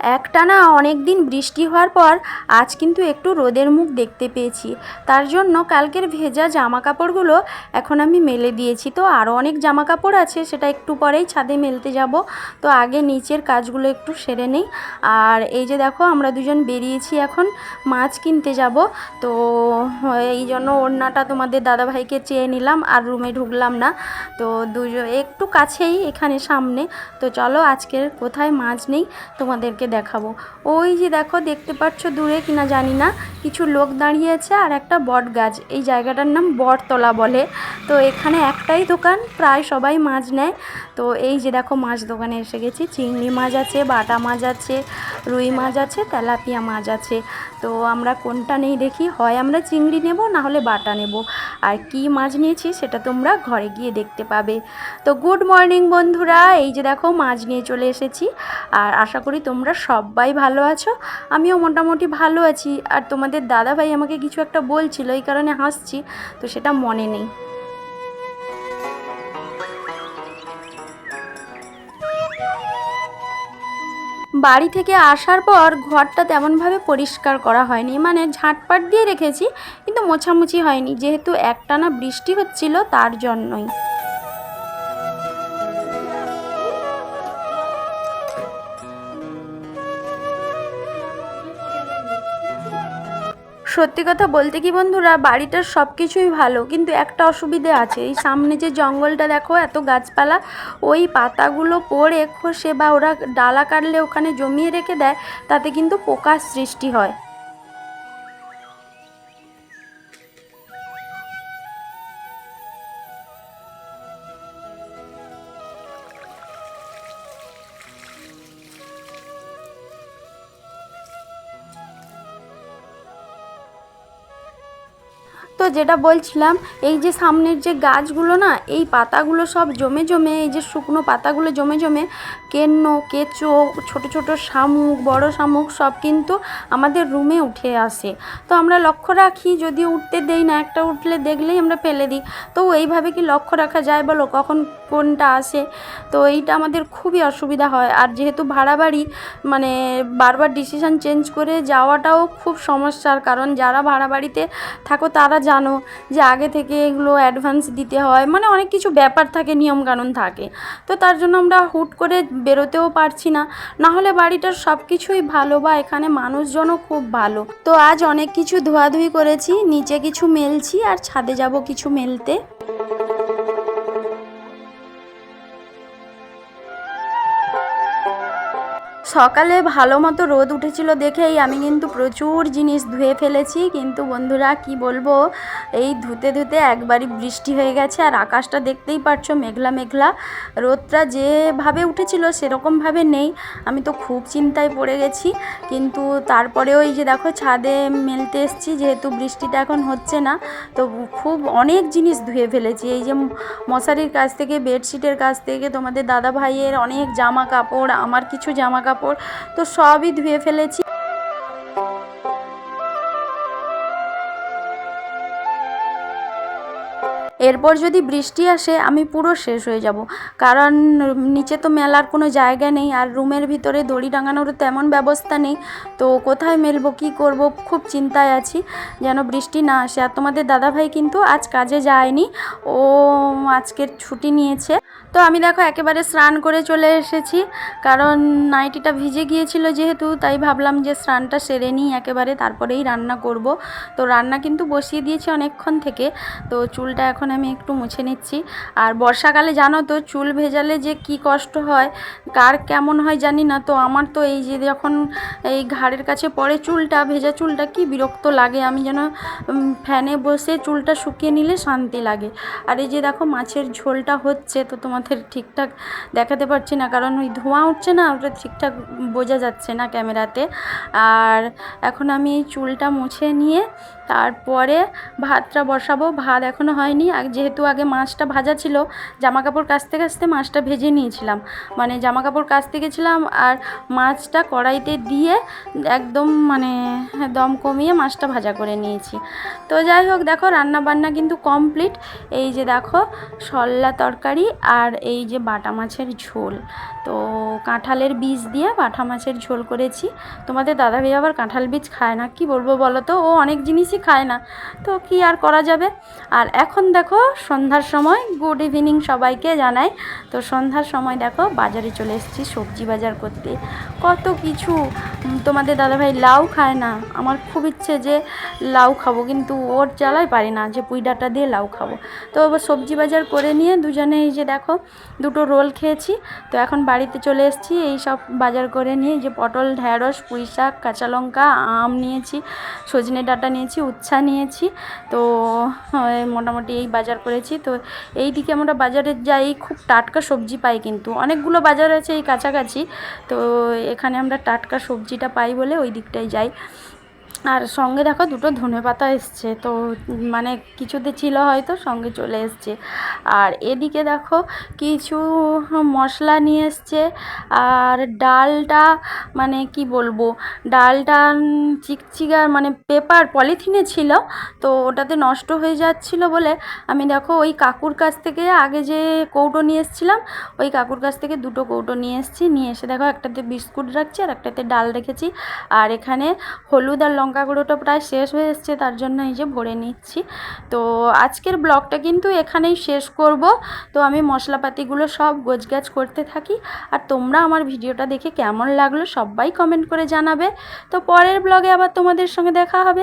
একটানা অনেক দিন বৃষ্টি হওয়ার পর আজ কিন্তু একটু রোদের মুখ দেখতে পেয়েছি। তার জন্য কালকের ভেজা জামা কাপড়গুলো এখন আমি মেলে দিয়েছি। তো আরও অনেক জামা কাপড় আছে, সেটা একটু পরেই ছাদে মেলতে যাব। তো আগে নিচের কাজগুলো একটু সেরে নেই। আর এই যে দেখো, আমরা দুজন বেরিয়েছি এখন মাছ কিনতে যাব। তো এই জন্য ওড়নাটা তোমাদের দাদাভাইকে চেয়ে নিলাম আর রুমে ঢুকলাম না। তো দুজন একটু কাছেই, এখানে সামনে। তো চলো আজকের কোথায় মাছ নেই তোমাদেরকে দেখাবো। ওই যে দেখো, দেখতে পাচ্ছ দূরে কিনা জানি না, কিছু লোক দাঁড়িয়ে আছে আর একটা বট গাছ। এই জায়গাটার নাম বটতলা বলে। তো এখানে একটাই দোকান, প্রায় সবাই মাছ নেয়। তো এই যে দেখো, মাছ দোকানে এসে গেছি। চিংড়ি মাছ আছে, বাটা মাছ আছে, রুই মাছ আছে, তেলাপিয়া মাছ আছে। তো আমরা কোনটা নেই দেখি, হয় আমরা চিংড়ি নেব, না হলে বাটা নেব। আর কি মাছ নিয়েছি সেটা তোমরা ঘরে গিয়ে দেখতে পাবে। তো গুড মর্নিং বন্ধুরা, এই যে দেখো মাছ নিয়ে চলে এসেছি। আর আশা করি তোমরা সবাই ভালো আছো। আমিও মোটামুটি ভালো আছি। আর তোমাদের দাদাভাই আমাকে কিছু একটা বলছিল, এই কারণে হাসছি, তো সেটা মনে নেই। বাড়ি থেকে আসার পর ঘরটা তেমনভাবে পরিষ্কার করা হয়নি, মানে ঝাঁটপাট দিয়ে রেখেছি, কিন্তু মোছামুছি হয়নি, যেহেতু একটানা বৃষ্টি হচ্ছিল তার জন্যই। সত্যি কথা বলতে কি বন্ধুরা, বাড়িটার সব কিছুই ভালো, কিন্তু একটা অসুবিধে আছে। এই সামনে যে জঙ্গলটা দেখো, এত গাছপালা, ওই পাতাগুলো পড়ে খসে বা ওরা ডালা কাটলে ওখানে জমিয়ে রেখে দেয়, তাতে কিন্তু পোকার সৃষ্টি হয়। তো যেটা বলছিলাম, এই যে সামনের যে গাছগুলো না, এই পাতাগুলো সব জমে জমে, এই যে শুকনো পাতাগুলো জমে জমে কেন্ন, কেঁচো, ছোট ছোট শামুক, বড় শামুক সব কিন্তু আমাদের রুমে উঠে আসে। তো আমরা লক্ষ্য রাখি, যদিও উঠতে দেই না, একটা উঠলে দেখলেই আমরা ফেলে দিই। তো এইভাবে কি লক্ষ্য রাখা যায় বলো, কখন কোনটা আসে? তো এইটা আমাদের খুবই অসুবিধা হয়। আর যেহেতু ভাড়া বাড়ি, মানে বারবার ডিসিশন চেঞ্জ করে যাওয়াটাও খুব সমস্যার, কারণ যারা ভাড়া বাড়িতে থাকো তারা জানো যে আগে থেকে এগুলো অ্যাডভান্স দিতে হয়, মানে অনেক কিছু ব্যাপার থাকে, নিয়মকানুন থাকে। তো তার জন্য আমরা হুট করে বেরোতেও পারছি না। না হলে বাড়িটার সব কিছুই ভালো, বা এখানে মানুষজনও খুব ভালো। তো আজ অনেক কিছু ধোয়াধুয়ি করেছি, নিচে কিছু মেলছি আর ছাদে যাব কিছু মেলতে। সকালে ভালো মতো রোদ উঠেছিল দেখেই আমি কিন্তু প্রচুর জিনিস ধুয়ে ফেলেছি। কিন্তু বন্ধুরা কি বলবো, এই ধুতে ধুতে একবারই বৃষ্টি হয়ে গেছে। আর আকাশটা দেখতেই পারছো, মেঘলা মেঘলা। রোদটা যেভাবে উঠেছিল সেরকমভাবে নেই। আমি তো খুব চিন্তায় পড়ে গেছি। কিন্তু তারপরেও এই যে দেখো, ছাদে মেলতে এসেছি, যেহেতু বৃষ্টিটা এখন হচ্ছে না। তো খুব অনেক জিনিস ধুয়ে ফেলেছি। এই যে মশারির কাছ থেকে, বেডশিটের কাছ থেকে, তোমাদের দাদা ভাইয়ের অনেক জামা কাপড়, আমার কিছু জামা কাপড়, তো সবই ধুয়ে ফেলেছি। এরপর যদি বৃষ্টি আসে আমি পুরো শেষ হয়ে যাব, কারণ নিচে তো মেলার কোনো জায়গা নেই, আর রুমের ভিতরে দড়ি টাঙানোর তেমন ব্যবস্থা নেই। তো কোথায় মেলবো, কি করব, খুব চিন্তায় আছি যেন বৃষ্টি না আসে। আর তোমাদের দাদাভাই কিন্তু আজ কাজে যায়নি, ও আজকের ছুটি নিয়েছে। তো আমি দেখো একেবারে স্নান করে চলে এসেছি, কারণ নাইটিটা ভিজে গিয়েছিল যেহেতু, তাই ভাবলাম যে স্নানটা সেরে নিই একেবারে, তারপরেই রান্না করব। তো রান্না কিন্তু বসিয়ে দিয়েছি অনেকক্ষণ থেকে। তো চুলটা এখন আমি একটু মুছে নিচ্ছি। আর বর্ষাকালে জানো তো, চুল ভেজালে যে কি কষ্ট হয়, কার কেমন হয় জানি না। তো আমার তো এই যে যখন এই ঘাড়ের কাছে পড়ে চুলটা, ভেজা চুলটা, কি বিরক্ত লাগে। আমি যেন ফ্যানে বসে চুলটা শুকিয়ে নিলে শান্তি লাগে। আর এই যে দেখো, মাছের ঝোলটা হচ্ছে, তো তোমাদের ঠিকঠাক দেখাতে পারছি না, কারণ ওই ধোঁয়া উঠছে না, ওটা ঠিকঠাক বোঝা যাচ্ছে না ক্যামেরাতে। আর এখন আমি এই চুলটা মুছে নিয়ে তারপরে ভাতটা বসাবো। ভাত এখনও হয়নি, যেহেতু আগে মাছটা ভাজা ছিল, জামাকাপড় কাচতে কাচতে মাছটা ভেজে নিয়েছিলাম, মানে জামাকাপড় কাচতে গেছিলাম আর মাছটা কড়াইতে দিয়ে একদম মানে দম কমিয়ে মাছটা ভাজা করে নিয়েছি। তো যাই হোক, দেখো রান্না বান্না কিন্তু কমপ্লিট। এই যে দেখো সল্লা তরকারি আর এই যে বাটা মাছের ঝোল। তো কাঁঠালের বীজ দিয়ে বাটা মাছের ঝোল করেছি। তোমাদের দাদাভাই আবার কাঁঠাল বীজ খায় না, কি বলবো বলো তো, ও অনেক জিনিসই খায় না, তো কি আর করা যাবে। আর এখন দেখো সন্ধ্যার সময়, গুড ইভিনিং সবাইকে জানাই। তো সন্ধ্যার সময় দেখো বাজারে চলে এসেছি সবজি বাজার করতে। কত কিছু, তোমাদের দাদাভাই লাউ খায় না, আমার খুব ইচ্ছে যে লাউ খাবো, কিন্তু ওর জ্বালায় পারি না যে পুঁই ডাঁটা দিয়ে লাউ খাবো। তো সবজি বাজার করে নিয়ে দুজনে এই যে দেখো দুটো রোল খেয়েছি। তো এখন বাড়িতে চলে এসেছি এই সব বাজার করে নিয়ে, যে পটল, ঢ্যাঁড়স, পুঁই শাক, কাঁচা লঙ্কা, আম নিয়েছি, সজনে ডাঁটা নিয়েছি, উচ্ছা নিয়েছি। তো মোটামুটি এই বাজার করেছি। তো এই দিকে আমরা বাজারে যাই, খুব টাটকা সবজি পাই, কিন্তু অনেকগুলো বাজার আছে এই কাছাকাছি, তো এখানে আমরা টাটকা সবজিটা পাই বলে ওই দিকটায় যাই। আর সঙ্গে দেখো দুটো ধনেপাতা এসছে, তো মানে কিছুতে ছিল হয়তো, সঙ্গে চলে এসছে। আর এদিকে দেখো কিছু মশলা নিয়ে এসছে। আর ডালটা মানে কি বলবো, ডালটা চিকচিকা মানে পেপার পলিথিনে ছিল, তো ওটাতে নষ্ট হয়ে যাচ্ছিলো বলে আমি দেখো ওই কাকুর কাছ থেকে আগে যে কৌটো নিয়ে এসেছিলাম, ওই কাকুর কাছ থেকে দুটো কৌটো নিয়ে এসেছি। নিয়ে এসে দেখো একটাতে বিস্কুট রাখছি আর একটাতে ডাল রেখেছি। আর এখানে হলুদ আর লঙ্কা গুঁড়োটা প্রায় শেষ হয়ে এসছে, তার জন্য এই যে ভরে নিচ্ছি। তো আজকের ব্লগটা কিন্তু এখানেই শেষ করব। তো আমি মশলাপাতিগুলো সব গোছগাছ করতে থাকি, আর তোমরা আমার ভিডিওটা দেখে কেমন লাগলো সবাই কমেন্ট করে জানাবে। তো পরের ব্লগে আবার তোমাদের সঙ্গে দেখা হবে।